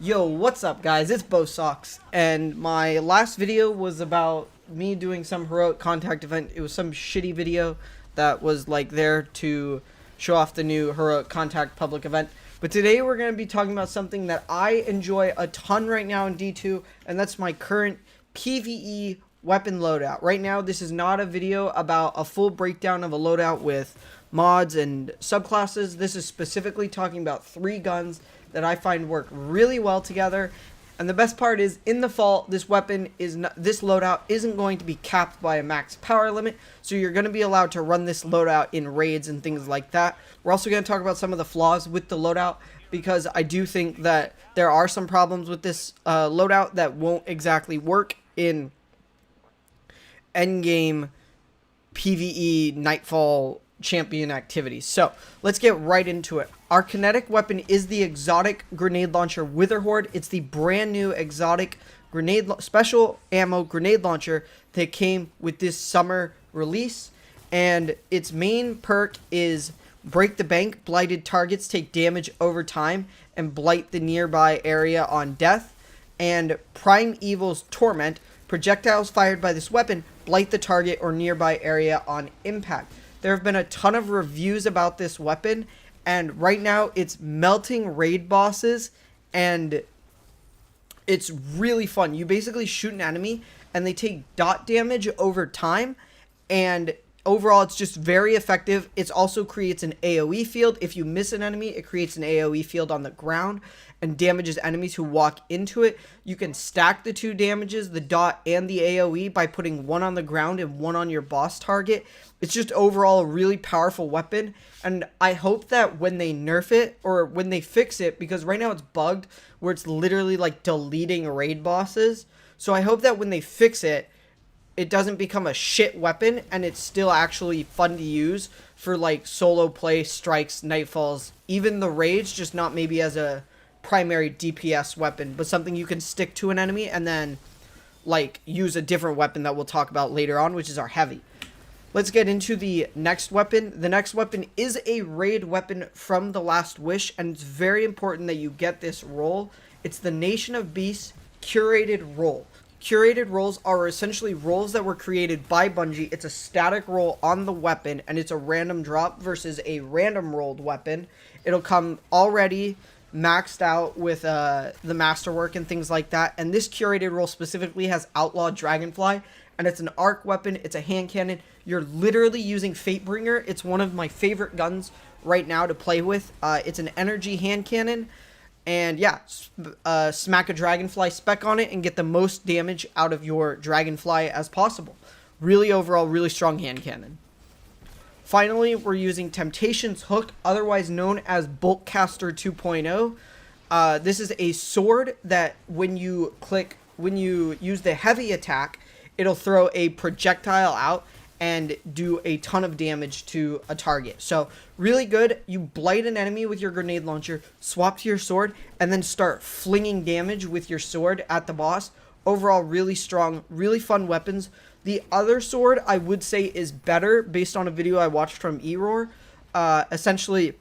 Yo, what's up guys? It's BoSox, and my last video was about me doing some heroic contact event. It was some shitty video that was like there to show off the new heroic contact public event. But today we're going to be talking about something that I enjoy a ton right now in D2, and that's my current PvE weapon loadout. Right now this is not a video about a full breakdown of a loadout with mods and subclasses. This is specifically talking about 3 guns that I find work really well together. And the best part is, in the fall, this loadout isn't going to be capped by a max power limit, so you're going to be allowed to run this loadout in raids and things like that. We're also going to talk about some of the flaws with the loadout, because I do think that there are some problems with this loadout that won't exactly work in endgame PvE Nightfall champion activities. So let's get right into it. Our kinetic weapon is the exotic grenade launcher Witherhoard. It's the brand new exotic special ammo grenade launcher that came with this summer release, and its main perk is break the bank. Blighted targets take damage over time and blight the nearby area on death. And Prime Evil's Torment. Projectiles fired by this weapon blight the target or nearby area on impact. There have been a ton of reviews about this weapon, and right now it's melting raid bosses, and it's really fun. You basically shoot an enemy and they take dot damage over time, and overall it's just very effective. It also creates an AoE field. If you miss an enemy, it creates an AoE field on the ground and damages enemies who walk into it. You can stack the 2 damages, the dot and the AoE, by putting one on the ground and one on your boss target. It's just overall a really powerful weapon, and I hope that when they nerf it, or when they fix it, because right now it's bugged where it's literally like deleting raid bosses. So I hope that when they fix it, it doesn't become a shit weapon and it's still actually fun to use for like solo play, strikes, nightfalls, even the raids, just not maybe as a primary DPS weapon, but something you can stick to an enemy and then like use a different weapon that we'll talk about later on, which is our heavy. Let's get into the next weapon. The next weapon is a raid weapon from The Last Wish, and it's very important that you get this role. It's the Nation of Beasts curated role. Curated roles are essentially roles that were created by Bungie. It's a static roll on the weapon, and it's a random drop versus a random rolled weapon. It'll come already maxed out with the masterwork and things like that. And this curated role specifically has Outlaw Dragonfly, and it's an arc weapon. It's a hand cannon. You're literally using Fatebringer. It's one of my favorite guns right now to play with. It's an energy hand cannon. And yeah, smack a dragonfly spec on it and get the most damage out of your dragonfly as possible. Really overall, really strong hand cannon. Finally, we're using Temptation's Hook, otherwise known as Boltcaster 2.0. This is a sword that when you use the heavy attack, it'll throw a projectile out and do a ton of damage to a target. So really good. You blight an enemy with your grenade launcher, swap to your sword, and then start flinging damage with your sword at the boss. Overall, really strong, really fun weapons. The other sword I would say is better based on a video I watched from Error. Essentially,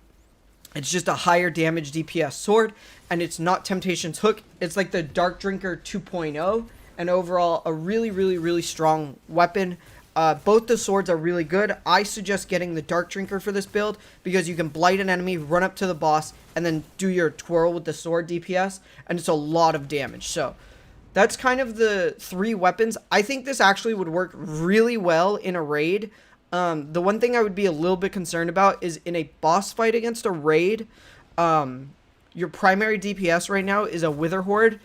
it's just a higher damage DPS sword, and it's not Temptation's Hook. It's like the Dark Drinker 2.0, and overall a really, really, really strong weapon. Both the swords are really good. I suggest getting the Dark Drinker for this build because you can blight an enemy, run up to the boss, and then do your twirl with the sword DPS, and it's a lot of damage. So that's kind of the 3 weapons. I think this actually would work really well in a raid. The one thing I would be a little bit concerned about is in a boss fight against a raid, your primary DPS right now is a Witherhoard.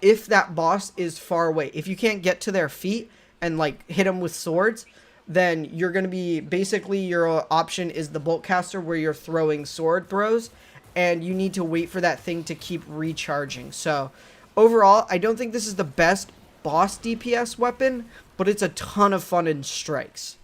If that boss is far away, if you can't get to their feet and like hit them with swords, then you're going to be basically, your option is the Boltcaster, where you're throwing sword throws, and you need to wait for that thing to keep recharging. So overall, I don't think this is the best boss DPS weapon, but it's a ton of fun in strikes.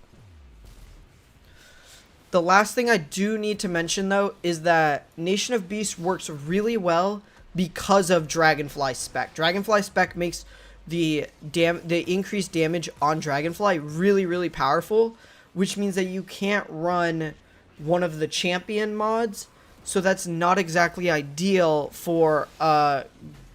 The last thing I do need to mention though is that Nation of Beasts works really well because of Dragonfly spec. Dragonfly spec makes the increased damage on Dragonfly really, really powerful, which means that you can't run one of the champion mods, so that's not exactly ideal for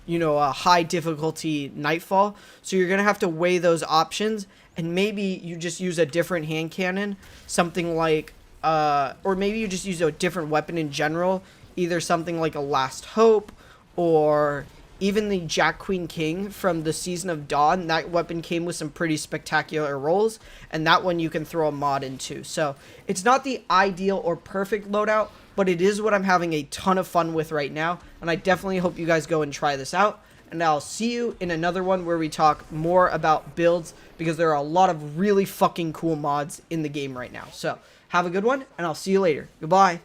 you know, a high difficulty Nightfall. So you're going to have to weigh those options, and maybe you just use a different hand cannon, something like, or maybe you just use a different weapon in general, either something like a Last Hope, or even the Jack Queen King from the Season of Dawn. That weapon came with some pretty spectacular rolls, and that one you can throw a mod into. So it's not the ideal or perfect loadout, but it is what I'm having a ton of fun with right now, and I definitely hope you guys go and try this out. And I'll see you in another one where we talk more about builds, because there are a lot of really fucking cool mods in the game right now. So have a good one, and I'll see you later. Goodbye.